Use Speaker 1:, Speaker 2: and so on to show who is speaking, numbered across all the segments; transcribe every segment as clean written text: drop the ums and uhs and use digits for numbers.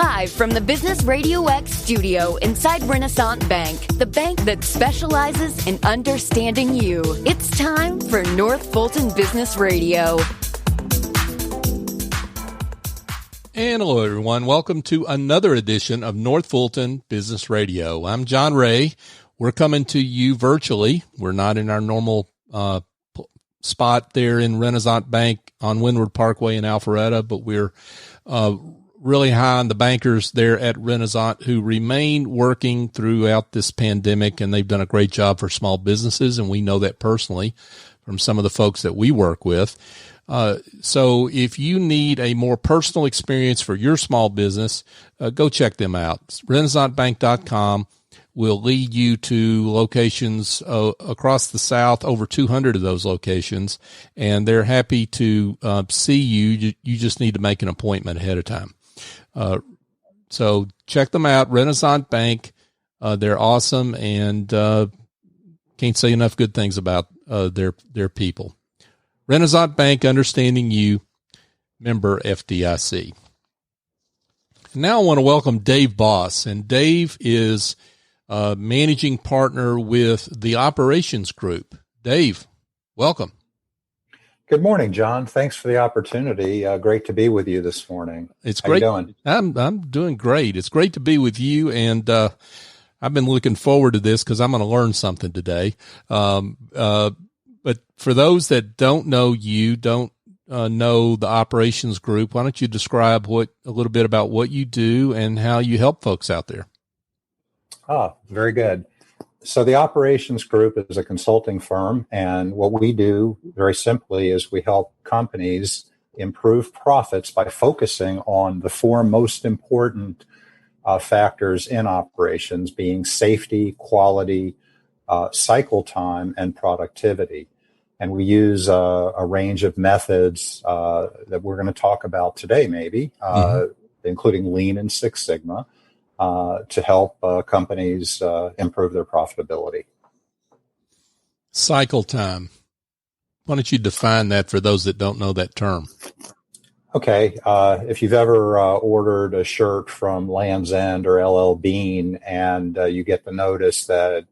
Speaker 1: Live from the Business Radio X studio inside Renaissance Bank, the bank that specializes in understanding you. It's time for North Fulton Business Radio.
Speaker 2: And hello, everyone. Welcome to another edition of North Fulton Business Radio. I'm John Ray. We're coming to you virtually. We're not in our normal spot there in Renaissance Bank on Windward Parkway in Alpharetta, but we're really high on the bankers there at Renaissance who remain working throughout this pandemic, and they've done a great job for small businesses, and we know that personally from some of the folks that we work with. So if you need a more personal experience for your small business, go check them out. RenaissanceBank.com will lead you to locations across the South, over 200 of those locations, and they're happy to see you. You just need to make an appointment ahead of time. So check them out, Renaissance Bank. They're awesome, and can't say enough good things about their people. Renaissance Bank, understanding you, member FDIC. Now I want to welcome Dave Boss, and Dave is managing partner with the operations group. Dave, welcome.
Speaker 3: Good morning, John. Thanks for the opportunity. Great to be with you this morning.
Speaker 2: It's great.
Speaker 3: How you doing?
Speaker 2: I'm doing great. It's great to be with you, and I've been looking forward to this because I'm going to learn something today. But for those that don't know you, don't know the operations group, why don't you describe a little bit about what you do and how you help folks out there?
Speaker 3: Very good. So the operations group is a consulting firm, and what we do very simply is we help companies improve profits by focusing on the four most important factors in operations, being safety, quality, cycle time, and productivity. And we use a range of methods that we're going to talk about today, maybe, including Lean and Six Sigma, to help companies improve their profitability.
Speaker 2: Cycle time. Why don't you define that for those that don't know that term?
Speaker 3: Okay. If you've ever ordered a shirt from Land's End or LL Bean and you get the notice that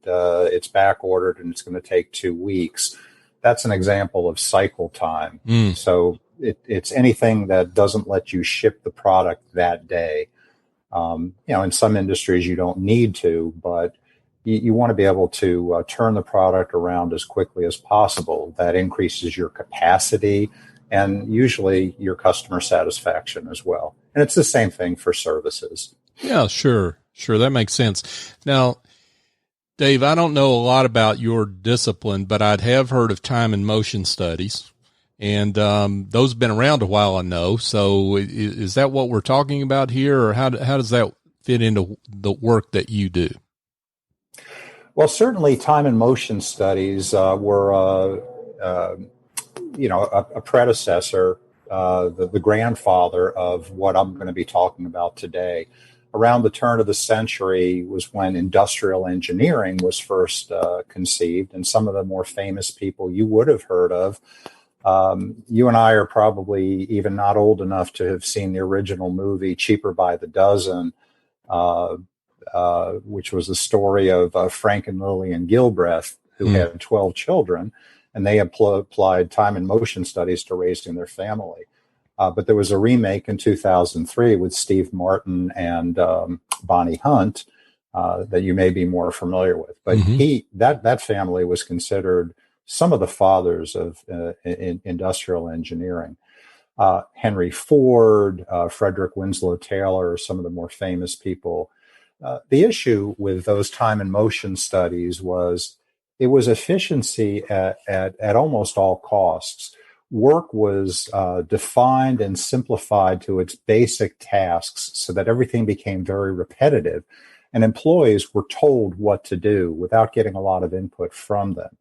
Speaker 3: it's back ordered and it's going to take 2 weeks, that's an example of cycle time. So it's anything that doesn't let you ship the product that day. In some industries you don't need to, but you want to be able to turn the product around as quickly as possible. That increases your capacity and usually your customer satisfaction as well. And it's the same thing for services. Yeah,
Speaker 2: sure. That makes sense. Now, Dave, I don't know a lot about your discipline, but I'd have heard of time and motion studies. And those have been around a while, I know. So is that what we're talking about here, or how does that fit into the work that you do?
Speaker 3: Well, certainly time and motion studies were, a predecessor, the grandfather of what I'm going to be talking about today. Around the turn of the century was when industrial engineering was first conceived, and some of the more famous people you would have heard of. You and I are probably even not old enough to have seen the original movie Cheaper by the Dozen, which was the story of Frank and Lillian Gilbreth, who had 12 children, and they applied time and motion studies to raising their family. But there was a remake in 2003 with Steve Martin and Bonnie Hunt that you may be more familiar with. But that family was considered some of the fathers of industrial engineering. Henry Ford, Frederick Winslow Taylor are some of the more famous people. The issue with those time and motion studies was it was efficiency at almost all costs. Work was defined and simplified to its basic tasks so that everything became very repetitive, and employees were told what to do without getting a lot of input from them.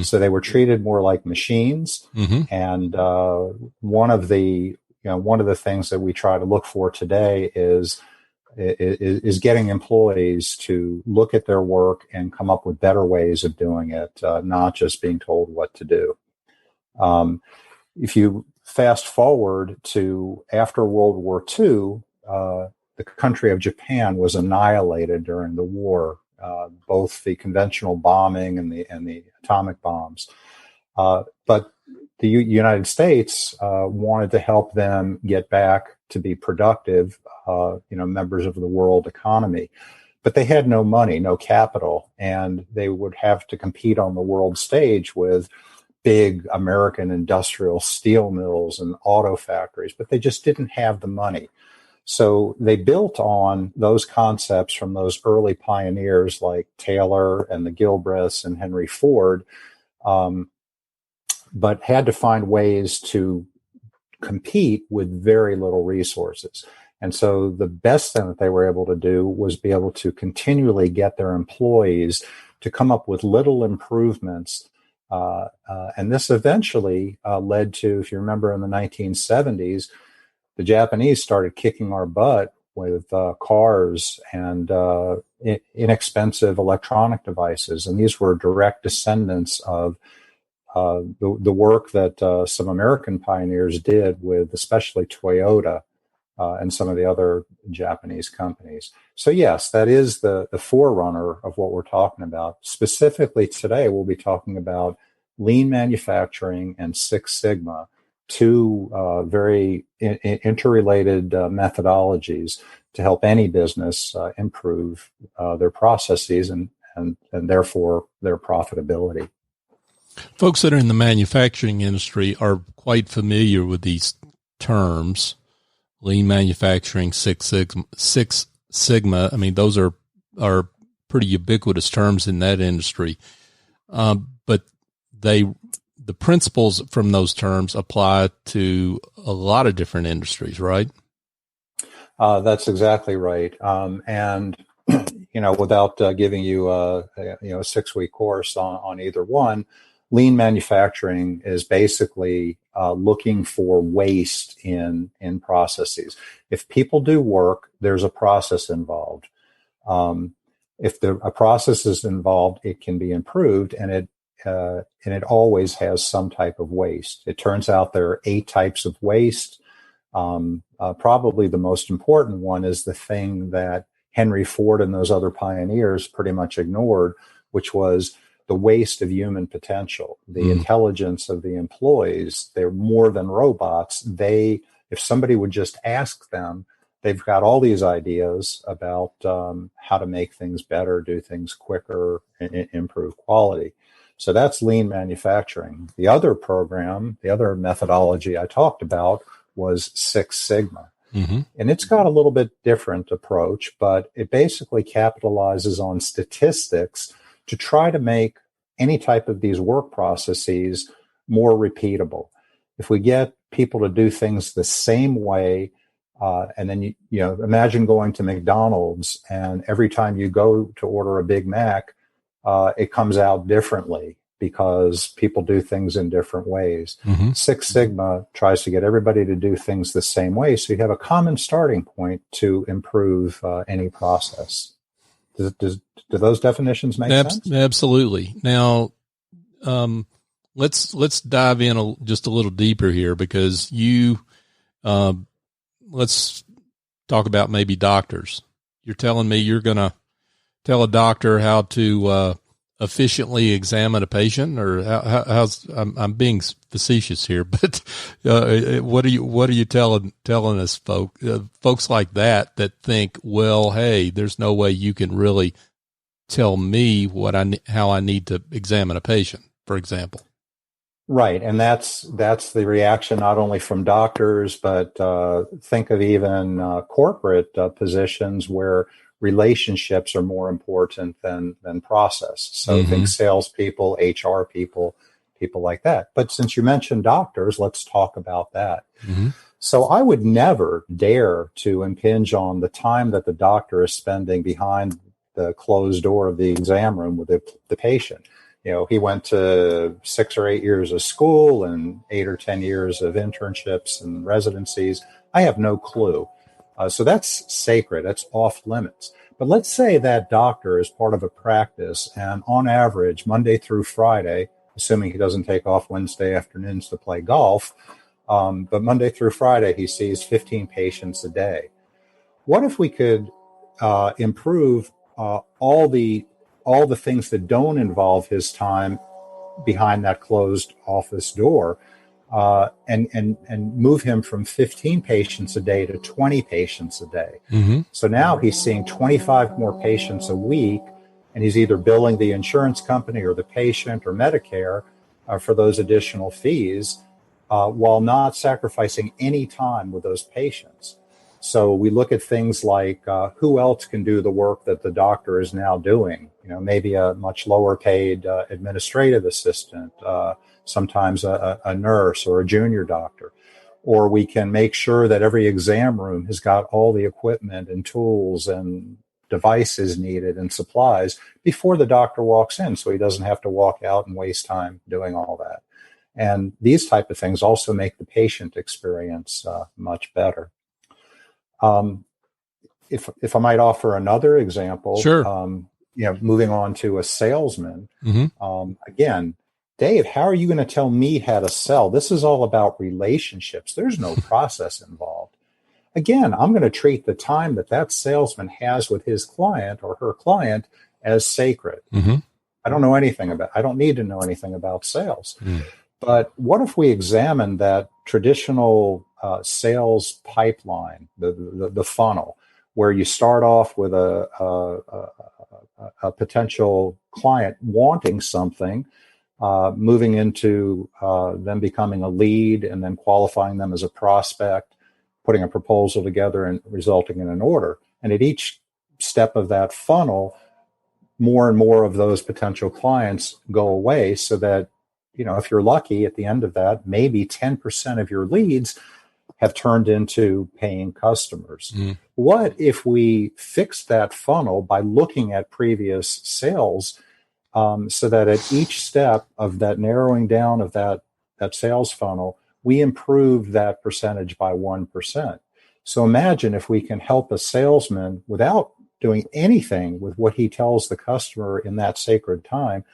Speaker 3: So they were treated more like machines. And one of the things that we try to look for today is getting employees to look at their work and come up with better ways of doing it, not just being told what to do. If you fast forward to after World War II, the country of Japan was annihilated during the war, both the conventional bombing and the atomic bombs. But the United States wanted to help them get back to be productive, members of the world economy. But they had no money, no capital, and they would have to compete on the world stage with big American industrial steel mills and auto factories, but they just didn't have the money. So they built on those concepts from those early pioneers like Taylor and the Gilbreths and Henry Ford, but had to find ways to compete with very little resources. And so the best thing that they were able to do was be able to continually get their employees to come up with little improvements. And this eventually led to, if you remember in the 1970s, the Japanese started kicking our butt with cars and inexpensive electronic devices. And these were direct descendants of the work that some American pioneers did with especially Toyota and some of the other Japanese companies. So yes, that is the forerunner of what we're talking about. Specifically today, we'll be talking about lean manufacturing and Six Sigma, two very interrelated methodologies to help any business improve their processes and therefore their profitability.
Speaker 2: Folks that are in the manufacturing industry are quite familiar with these terms. Lean manufacturing, Six Sigma. I mean, those are pretty ubiquitous terms in that industry. But the principles from those terms apply to a lot of different industries, right?
Speaker 3: That's exactly right. And without giving you a 6-week course on either one, lean manufacturing is basically looking for waste in processes. If people do work, there's a process involved. If a process is involved, it can be improved, and it always has some type of waste. It turns out there are 8 types of waste. Probably the most important one is the thing that Henry Ford and those other pioneers pretty much ignored, which was the waste of human potential, the intelligence of the employees. They're more than robots. If somebody would just ask them, they've got all these ideas about how to make things better, do things quicker, improve quality. So that's lean manufacturing. The other program, the other methodology I talked about was Six Sigma. Mm-hmm. And it's got a little bit different approach, but it basically capitalizes on statistics to try to make any type of these work processes more repeatable. If we get people to do things the same way, and then you imagine going to McDonald's, and every time you go to order a Big Mac, it comes out differently because people do things in different ways. Mm-hmm. Six Sigma tries to get everybody to do things the same way, so you have a common starting point to improve any process. Do those definitions make sense?
Speaker 2: Absolutely. Now, let's dive in just a little deeper here, because let's talk about maybe doctors. You're telling me you're going to tell a doctor how to efficiently examine a patient, or I'm being facetious here, but what are you telling us, folks like that think, well, hey, there's no way you can really tell me how I need to examine a patient, for example.
Speaker 3: Right, and that's the reaction not only from doctors, but think of even corporate positions where relationships are more important than process. So mm-hmm. think salespeople, HR people like that. But since you mentioned doctors, let's talk about that. Mm-hmm. So I would never dare to impinge on the time that the doctor is spending behind the closed door of the exam room with the patient. He went to 6 or 8 years of school and 8 or 10 years of internships and residencies. I have no clue. So that's sacred. That's off limits. But let's say that doctor is part of a practice, and on average, Monday through Friday, assuming he doesn't take off Wednesday afternoons to play golf, but Monday through Friday, he sees 15 patients a day. what if we could improve all the things that don't involve his time behind that closed office door, and move him from 15 patients a day to 20 patients a day.
Speaker 2: Mm-hmm.
Speaker 3: So now he's seeing 25 more patients a week, and he's either billing the insurance company or the patient or Medicare for those additional fees, while not sacrificing any time with those patients. So we look at things like who else can do the work that the doctor is now doing. Maybe a much lower paid administrative assistant, sometimes a nurse or a junior doctor. Or we can make sure that every exam room has got all the equipment and tools and devices needed and supplies before the doctor walks in, so he doesn't have to walk out and waste time doing all that. And these type of things also make the patient experience much better. If I might offer another example,
Speaker 2: sure.
Speaker 3: Moving on to a salesman,
Speaker 2: mm-hmm.
Speaker 3: Again, Dave, how are you going to tell me how to sell? This is all about relationships. There's no process involved. Again, I'm going to treat the time that salesman has with his client or her client as sacred.
Speaker 2: Mm-hmm.
Speaker 3: I don't need to know anything about sales. But what if we examine that traditional sales pipeline, the funnel, where you start off with a potential client wanting something, moving into them becoming a lead, and then qualifying them as a prospect, putting a proposal together and resulting in an order. And at each step of that funnel, more and more of those potential clients go away, so that, if you're lucky at the end of that, maybe 10% of your leads have turned into paying customers. What if we fix that funnel by looking at previous sales, so that at each step of that narrowing down of that sales funnel, we improve that percentage by 1%. So imagine if we can help a salesman without doing anything with what he tells the customer in that sacred time,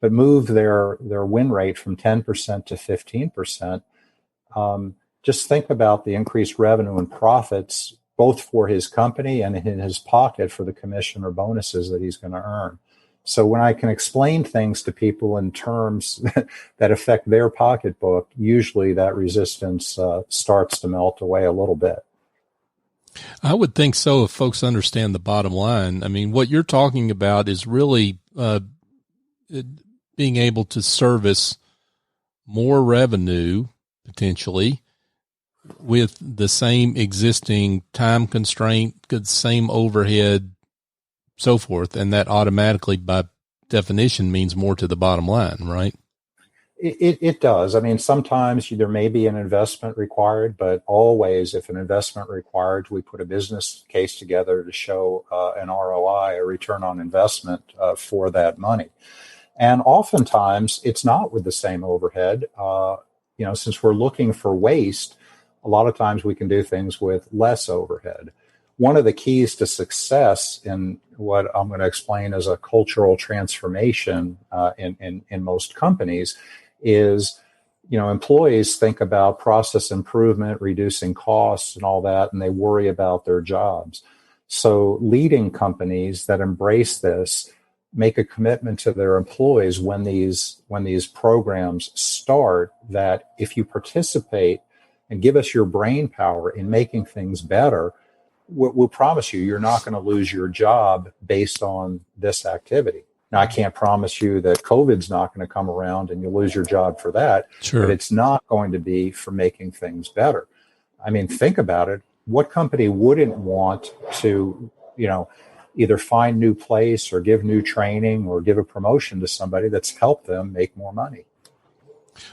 Speaker 3: but move their win rate from 10% to 15%. Just think about the increased revenue and profits, both for his company and in his pocket for the commission or bonuses that he's going to earn. So when I can explain things to people in terms that affect their pocketbook, usually that resistance starts to melt away a little bit.
Speaker 2: I would think so, if folks understand the bottom line. I mean, what you're talking about is really being able to service more revenue, potentially, with the same existing time constraint, the same overhead, so forth. And that automatically, by definition, means more to the bottom line, right?
Speaker 3: It does. I mean, sometimes there may be an investment required, but always, if an investment required, we put a business case together to show an ROI, a return on investment for that money. And oftentimes, it's not with the same overhead. Since we're looking for waste, a lot of times we can do things with less overhead. One of the keys to success in what I'm going to explain as a cultural transformation in most companies is, employees think about process improvement, reducing costs and all that, and they worry about their jobs. So leading companies that embrace this make a commitment to their employees when these programs start, that if you participate and give us your brain power in making things better, we'll promise you're not going to lose your job based on this activity. Now, I can't promise you that COVID's not going to come around and you'll lose your job for that,
Speaker 2: sure,
Speaker 3: but it's not going to be for making things better. I mean, think about it. What company wouldn't want to, either find new place or give new training or give a promotion to somebody that's helped them make more money?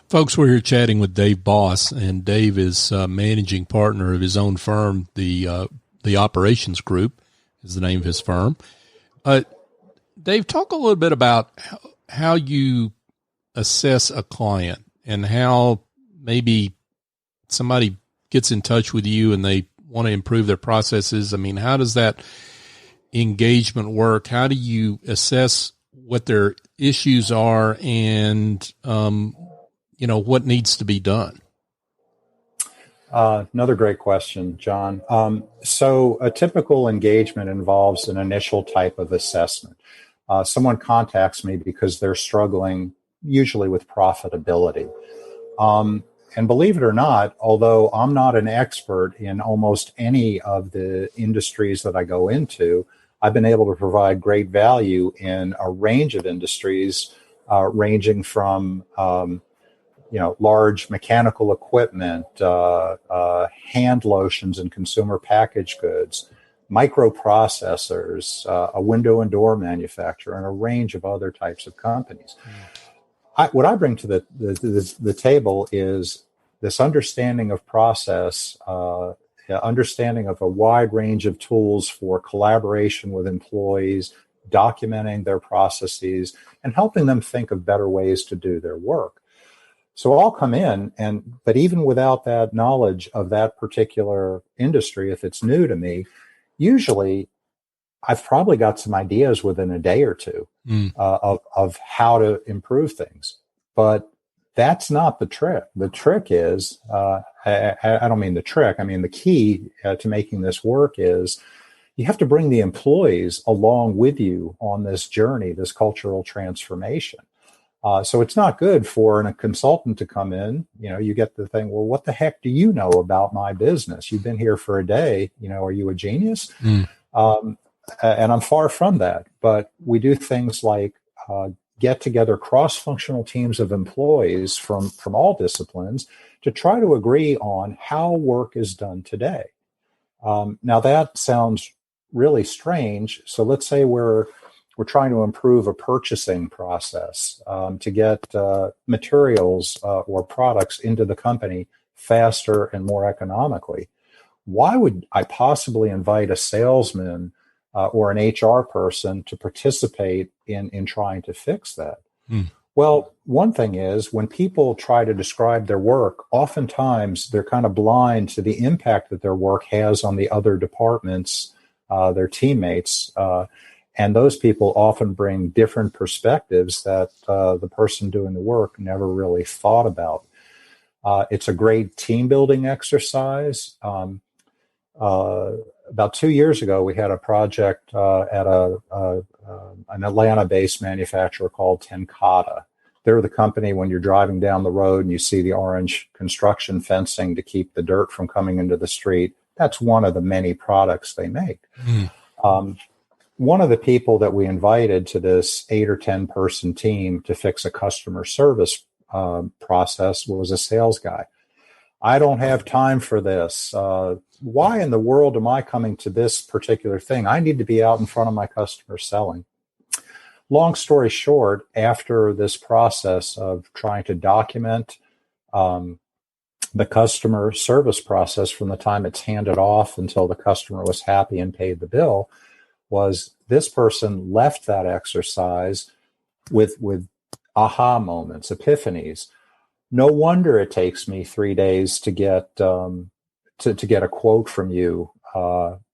Speaker 2: Folks, we're here chatting with Dave Boss, and Dave is managing partner of his own firm. The Operations Group is the name of his firm. Dave, talk a little bit about how you assess a client and how maybe somebody gets in touch with you and they want to improve their processes. I mean, how does that engagement work? How do you assess what their issues are and, what needs to be done?
Speaker 3: Another great question, John. So a typical engagement involves an initial type of assessment. Someone contacts me because they're struggling usually with profitability. And believe it or not, although I'm not an expert in almost any of the industries that I go into, I've been able to provide great value in a range of industries, ranging from large mechanical equipment, hand lotions and consumer packaged goods, microprocessors, a window and door manufacturer, and a range of other types of companies. What I bring to the table is this understanding of process, understanding of a wide range of tools for collaboration with employees, documenting their processes, and helping them think of better ways to do their work. So I'll come in, but even without that knowledge of that particular industry, if it's new to me, usually I've probably got some ideas within a day or two of how to improve things. But that's not the trick. The trick is, I don't mean the trick, I mean the key to making this work is you have to bring the employees along with you on this journey, this cultural transformation. So it's not good for a consultant to come in, you get the thing, well, what the heck do you know about my business? You've been here for a day, are you a genius? And I'm far from that, but we do things like get together cross-functional teams of employees from all disciplines to try to agree on how work is done today. Now that sounds really strange. So let's say we're trying to improve a purchasing process to get materials or products into the company faster and more economically. Why would I possibly invite a salesman or an HR person to participate in trying to fix that? Well, one thing is when people try to describe their work, oftentimes they're kind of blind to the impact that their work has on the other departments, their teammates, and those people often bring different perspectives that the person doing the work never really thought about. It's a great team building exercise. About 2 years ago, we had a project at an Atlanta-based manufacturer called Tenkata. They're the company when you're driving down the road and you see the orange construction fencing to keep the dirt from coming into the street. That's one of the many products they make. One of the people that we invited to this 8 or 10 person team to fix a customer service process was a sales guy. I don't have time for this. Why in the world am I coming to this particular thing? I need to be out in front of my customers selling. Long story short, after this process of trying to document the customer service process from the time it's handed off until the customer was happy and paid the bill, was this person left that exercise with aha moments, epiphanies. No wonder it takes me 3 days to get to get a quote from you. I'm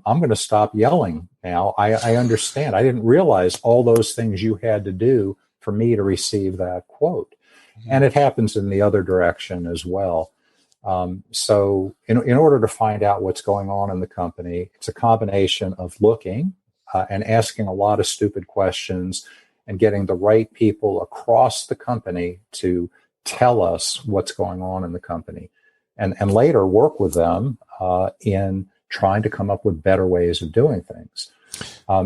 Speaker 3: going to stop yelling now. I understand. I didn't realize all those things you had to do for me to receive that quote. And it happens in the other direction as well. So in order to find out what's going on in the company, it's a combination of looking and asking a lot of stupid questions and getting the right people across the company to tell us what's going on in the company, and later work with them in trying to come up with better ways of doing things. I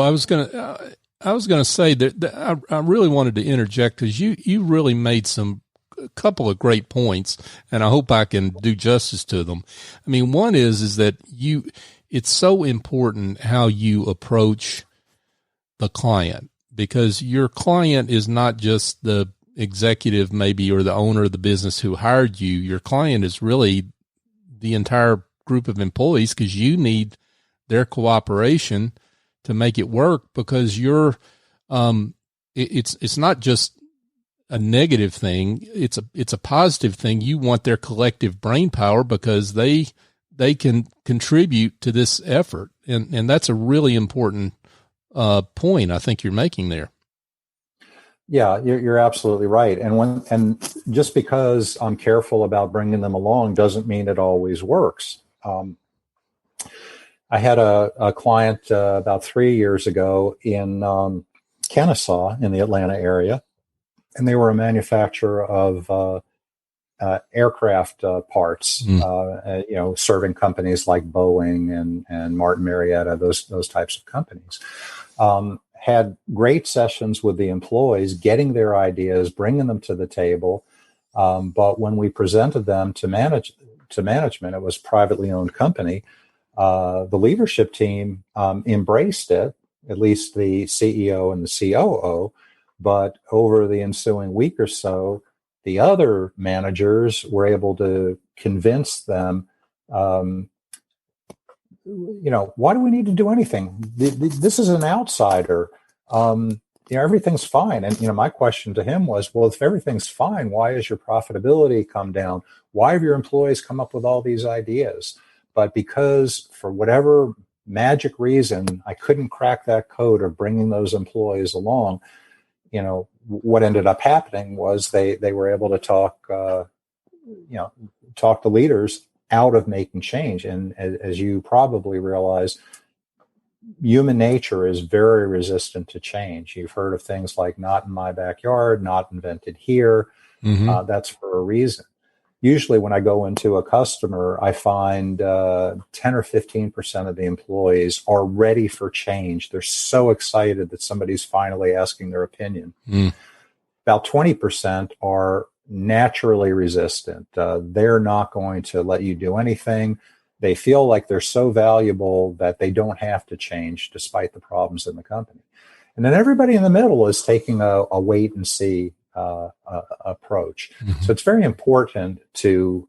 Speaker 3: was going to say that I really wanted to interject because you really made a couple of great points, and I hope I can do justice to them. I mean, one is that it's so important how you approach the client, because your client is not just the executive maybe or the owner of the business who hired you. Your client is really the entire group of employees, because you need their cooperation to make it work, because you're it's not just a negative thing, it's a positive thing. You want their collective brain power because they can contribute to this effort, and that's a really important point I think you're making there. Yeah, you're absolutely right. And just because I'm careful about bringing them along doesn't mean it always works. I had a client about 3 years ago in Kennesaw in the Atlanta area, and they were a manufacturer of aircraft parts, serving companies like Boeing and Martin Marietta, those types of companies. Had great sessions with the employees, getting their ideas, bringing them to the table. But when we presented them to management, it was a privately owned company. The leadership team embraced it, at least the CEO and the COO. But over the ensuing week or so, the other managers were able to convince them, why do we need to do anything? This is an outsider. Everything's fine. And, my question to him was, well, if everything's fine, why has your profitability come down? Why have your employees come up with all these ideas? But because for whatever magic reason, I couldn't crack that code of bringing those employees along, what ended up happening was they were able to talk the leaders out of making change. And as you probably realize, human nature is very resistant to change. You've heard of things like not in my backyard, not invented here. Mm-hmm. That's for a reason. Usually when I go into a customer, I find 10 or 15% of the employees are ready for change. They're so excited that somebody's finally asking their opinion. Mm. About 20% are naturally resistant. They're not going to let you do anything. They feel like they're so valuable that they don't have to change despite the problems in the company. And then everybody in the middle is taking a wait and see approach. Mm-hmm. So it's very important to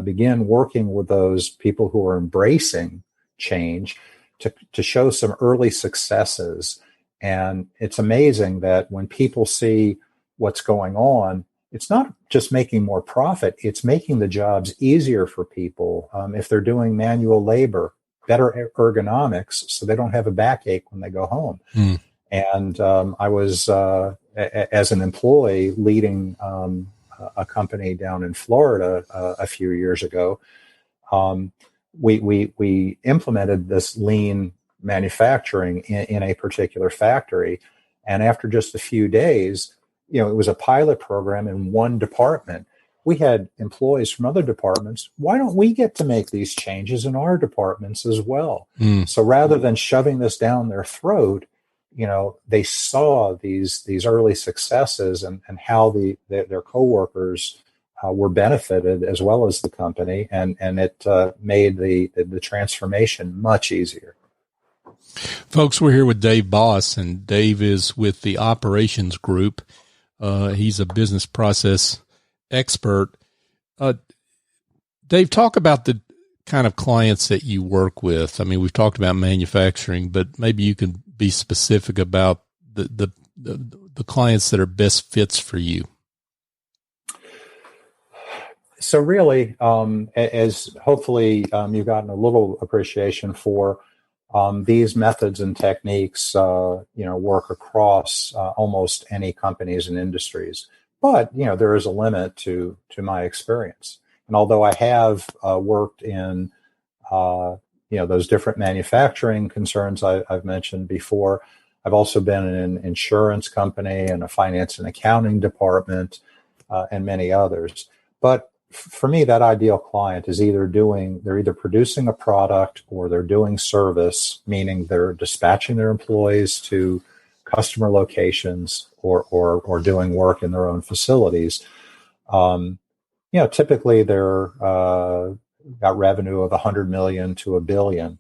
Speaker 3: begin working with those people who are embracing change to show some early successes. And it's amazing that when people see what's going on, it's not just making more profit, it's making the jobs easier for people. If they're doing manual labor, better ergonomics so they don't have a backache when they go home. Mm. And I was, as an employee, leading a company down in Florida a few years ago. We implemented this lean manufacturing in a particular factory. And after just a few days, it was a pilot program in one department. We had employees from other departments. Why don't we get to make these changes in our departments as well? Mm. So rather than shoving this down their throat, they saw these early successes and how their coworkers were benefited as well as the company, and it made the transformation much easier.
Speaker 2: Folks, we're here with Dave Boss, and Dave is with the operations group. He's a business process expert. Dave, talk about the kind of clients that you work with. I mean, we've talked about manufacturing, but maybe you can be specific about the clients that are best fits for you.
Speaker 3: So really, as hopefully you've gotten a little appreciation for, these methods and techniques, work across almost any companies and industries. But, there is a limit to my experience. And although I have worked in, those different manufacturing concerns I've mentioned before, I've also been in an insurance company and a finance and accounting department and many others. But for me, that ideal client is they're either producing a product or they're doing service, meaning they're dispatching their employees to customer locations or doing work in their own facilities. Typically they're got revenue of 100 million to $1 billion.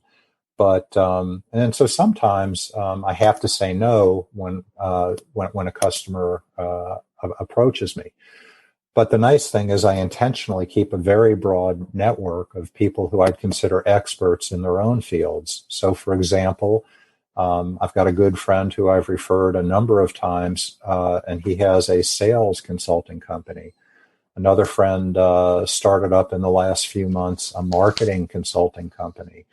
Speaker 3: But and so sometimes I have to say no when a customer approaches me. But the nice thing is I intentionally keep a very broad network of people who I'd consider experts in their own fields. So, for example, I've got a good friend who I've referred a number of times, and he has a sales consulting company. Another friend started up in the last few months a marketing consulting company,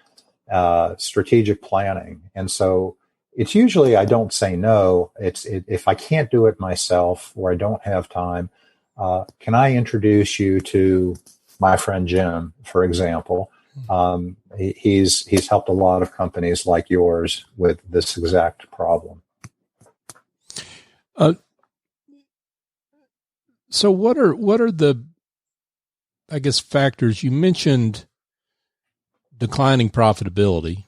Speaker 3: strategic planning. And so it's usually I don't say no. If I can't do it myself or I don't have time, can I introduce you to my friend Jim, for example? He's helped a lot of companies like yours with this exact problem.
Speaker 2: So what are the, I guess, factors? You mentioned declining profitability,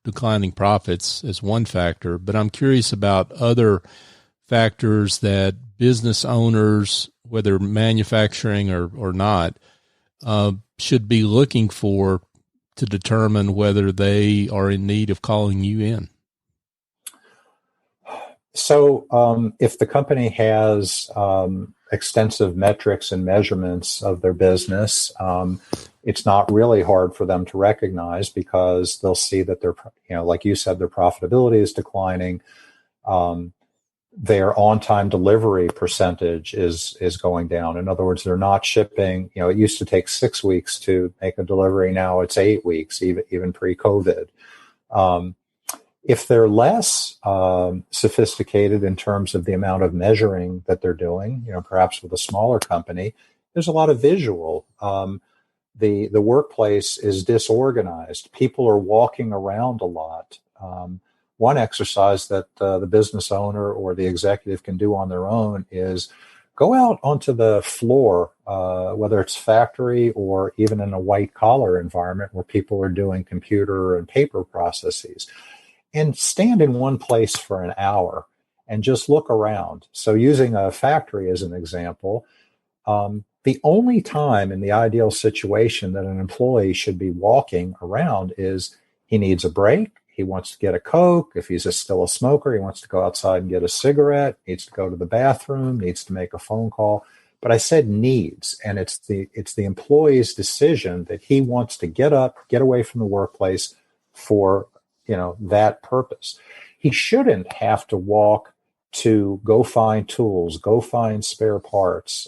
Speaker 2: declining profits as one factor, but I'm curious about other factors that business owners, whether manufacturing or not, should be looking for to determine whether they are in need of calling you in.
Speaker 3: So if the company has extensive metrics and measurements of their business, it's not really hard for them to recognize because they'll see that like you said, their profitability is declining. Their on-time delivery percentage is going down. In other words, they're not shipping. It used to take 6 weeks to make a delivery. Now it's 8 weeks, even pre-COVID. If they're less sophisticated in terms of the amount of measuring that they're doing, perhaps with a smaller company, there's a lot of visual. The workplace is disorganized. People are walking around a lot. One exercise that the business owner or the executive can do on their own is go out onto the floor, whether it's factory or even in a white collar environment where people are doing computer and paper processes, and stand in one place for an hour and just look around. So using a factory as an example, the only time in the ideal situation that an employee should be walking around is he needs a break. He wants to get a Coke. If he's still a smoker, he wants to go outside and get a cigarette, needs to go to the bathroom, needs to make a phone call. But I said needs, and it's the employee's decision that he wants to get up, get away from the workplace for that purpose. He shouldn't have to walk to go find tools, go find spare parts,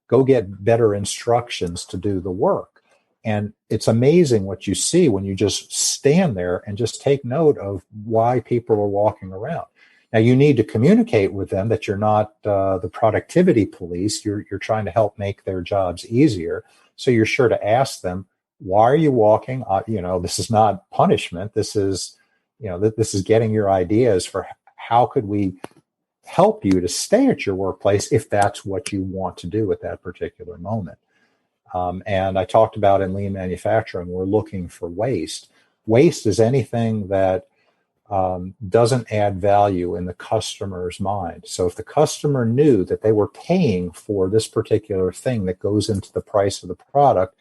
Speaker 3: go get better instructions to do the work. And it's amazing what you see when you just stand there and just take note of why people are walking around. Now, you need to communicate with them that you're not the productivity police. You're trying to help make their jobs easier. So you're sure to ask them, why are you walking? This is not punishment. This is, this is getting your ideas for how could we help you to stay at your workplace if that's what you want to do at that particular moment. And I talked about in lean manufacturing, we're looking for waste. Waste is anything that doesn't add value in the customer's mind. So if the customer knew that they were paying for this particular thing that goes into the price of the product,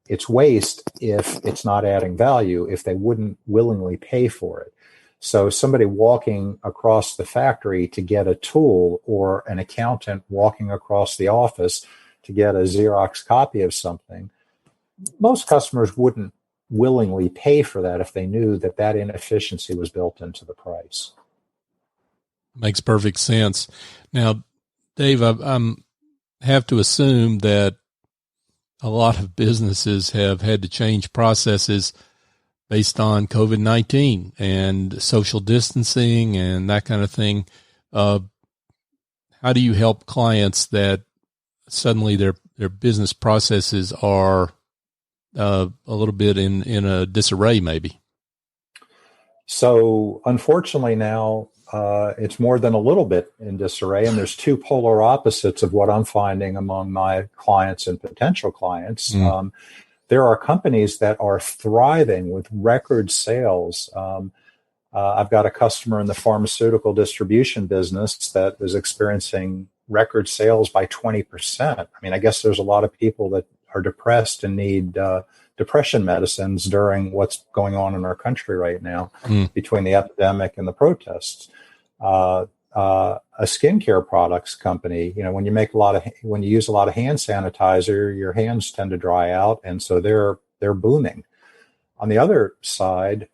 Speaker 3: it's waste if it's not adding value, if they wouldn't willingly pay for it. So somebody walking across the factory to get a tool, or an accountant walking across the office to get a Xerox copy of something, most customers wouldn't willingly pay for that if they knew that that inefficiency was built into the price.
Speaker 2: Makes perfect sense. Now, Dave, I have to assume that a lot of businesses have had to change processes based on COVID-19 and social distancing and that kind of thing. How do you help clients that suddenly their business processes are a little bit in a disarray, maybe?
Speaker 3: So unfortunately now, it's more than a little bit in disarray, and there's two polar opposites of what I'm finding among my clients and potential clients. There are companies that are thriving with record sales. I've got a customer in the pharmaceutical distribution business that is experiencing record sales by 20%. I mean, I guess there's a lot of people that are depressed and need depression medicines during what's going on in our country right now between the epidemic and the protests. A skincare products company, when you use a lot of hand sanitizer, your hands tend to dry out, and so they're booming. On the other side,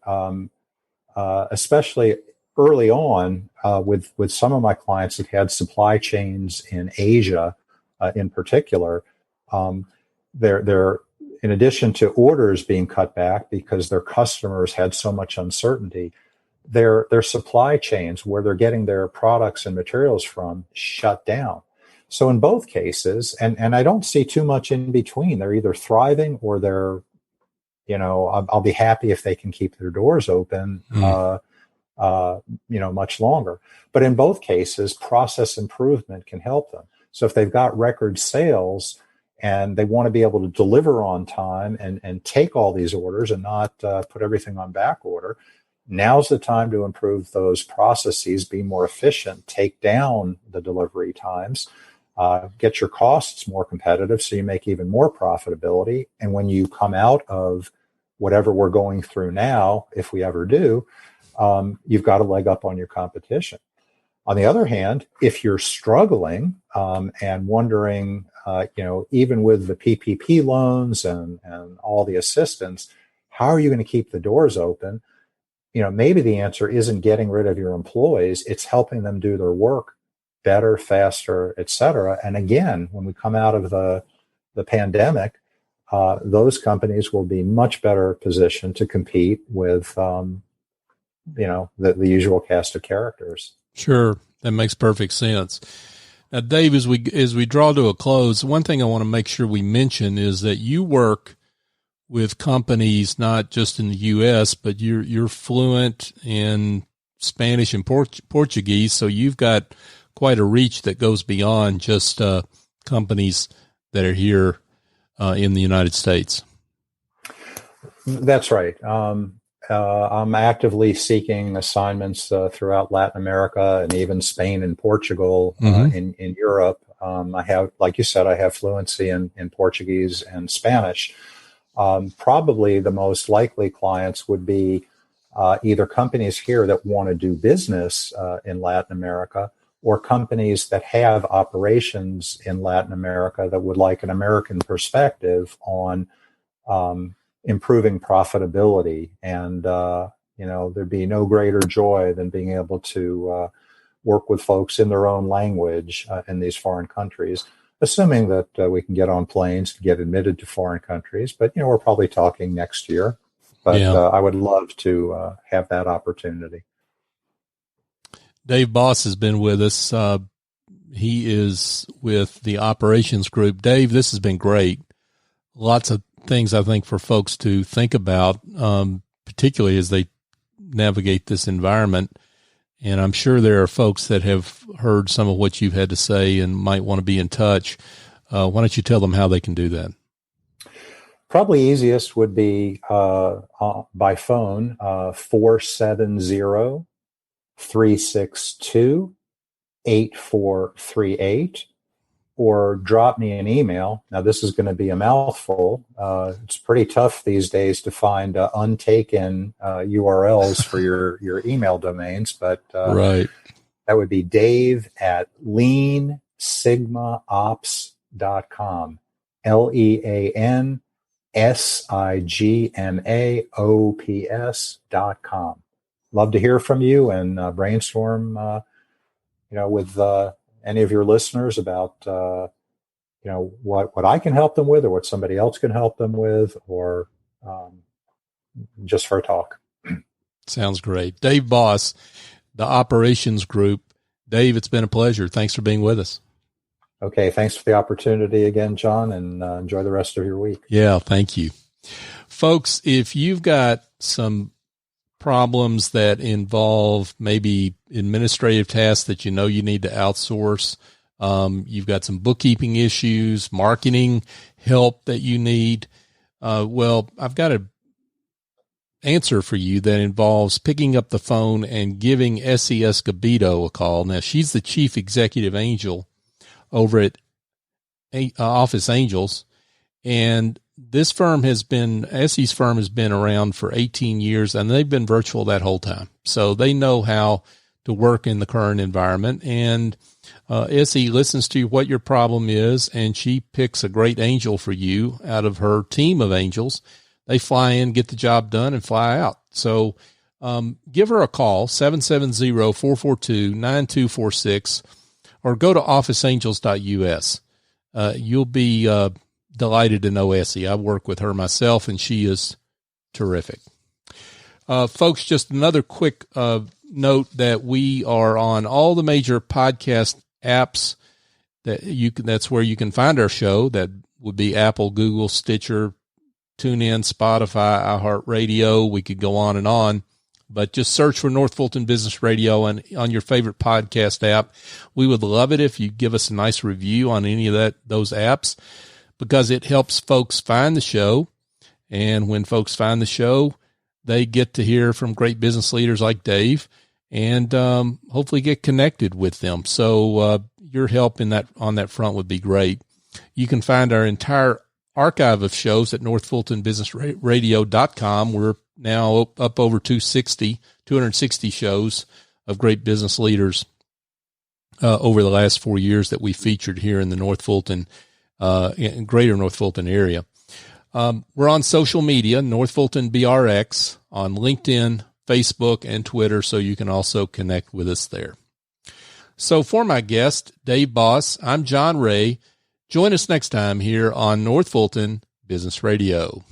Speaker 3: especially early on, with some of my clients that had supply chains in Asia, in particular, they're in addition to orders being cut back because their customers had so much uncertainty, their supply chains, where they're getting their products and materials from, shut down. So in both cases, and I don't see too much in between, they're either thriving or they're, I'll be happy if they can keep their doors open, much longer. But in both cases, process improvement can help them. So if they've got record sales and they want to be able to deliver on time and take all these orders and not put everything on back order, now's the time to improve those processes, be more efficient, take down the delivery times, get your costs more competitive so you make even more profitability. And when you come out of whatever we're going through now, if we ever do, you've got a leg up on your competition. On the other hand, if you're struggling and wondering, even with the PPP loans and all the assistance, how are you going to keep the doors open? Maybe the answer isn't getting rid of your employees. It's helping them do their work better, faster, et cetera. And again, when we come out of the pandemic, those companies will be much better positioned to compete with, the usual cast of characters.
Speaker 2: Sure. That makes perfect sense. Now, Dave, as we draw to a close, one thing I want to make sure we mention is that you work with companies not just in the U.S., but you're fluent in Spanish and Portuguese, so you've got quite a reach that goes beyond just companies that are here in the United States.
Speaker 3: That's right. I'm actively seeking assignments throughout Latin America and even Spain and Portugal in Europe. I have, like you said, I have fluency in Portuguese and Spanish. Probably the most likely clients would be either companies here that want to do business in Latin America, or companies that have operations in Latin America that would like an American perspective on improving profitability. And, there'd be no greater joy than being able to work with folks in their own language in these foreign countries, assuming that we can get on planes to get admitted to foreign countries. But, we're probably talking next year. But I would love to have that opportunity.
Speaker 2: Dave Boss has been with us. He is with the operations group. Dave, this has been great. Lots of things, I think, for folks to think about, particularly as they navigate this environment. And I'm sure there are folks that have heard some of what you've had to say and might want to be in touch. Why don't you tell them how they can do that?
Speaker 3: Probably easiest would be by phone, 470-362-8438, or drop me an email. Now, this is going to be a mouthful. It's pretty tough these days to find untaken URLs for your email domains, but
Speaker 2: right.
Speaker 3: That would be dave@leansigmaops.com, LEANSIGMAOPS.com. Love to hear from you and brainstorm, with any of your listeners about, what I can help them with, or what somebody else can help them with, or just for a talk.
Speaker 2: Sounds great. Dave Boss, the operations group. Dave, it's been a pleasure. Thanks for being with us.
Speaker 3: Okay. Thanks for the opportunity again, John, and enjoy the rest of your week.
Speaker 2: Yeah. Thank you. Folks, if you've got some problems that involve maybe administrative tasks that you need to outsource, you've got some bookkeeping issues, marketing help that you need, I've got an answer for you that involves picking up the phone and giving Essie Escobedo a call. Now, she's the chief executive angel over at Office Angels, and Essie's firm has been around for 18 years, and they've been virtual that whole time. So they know how to work in the current environment. And Essie listens to what your problem is, and she picks a great angel for you out of her team of angels. They fly in, get the job done, and fly out. So give her a call, 770-442-9246, or go to officeangels.us. You'll be delighted to know Essie. I work with her myself, and she is terrific. Folks, just another quick note that we are on all the major podcast apps that's where you can find our show. That would be Apple, Google, Stitcher, TuneIn, Spotify, iHeartRadio. We could go on, but just search for North Fulton Business Radio and on your favorite podcast app. We would love it if you give us a nice review on any of those apps, because it helps folks find the show. And when folks find the show, they get to hear from great business leaders like Dave and hopefully get connected with them. So your help on that front would be great. You can find our entire archive of shows at northfultonbusinessradio.com. We're now up over 260 shows of great business leaders over the last 4 years that we featured here in the North Fulton, greater North Fulton area. We're on social media, North Fulton BRX, on LinkedIn, Facebook, and Twitter, so you can also connect with us there. So for my guest, Dave Boss, I'm John Ray. Join us next time here on North Fulton Business Radio.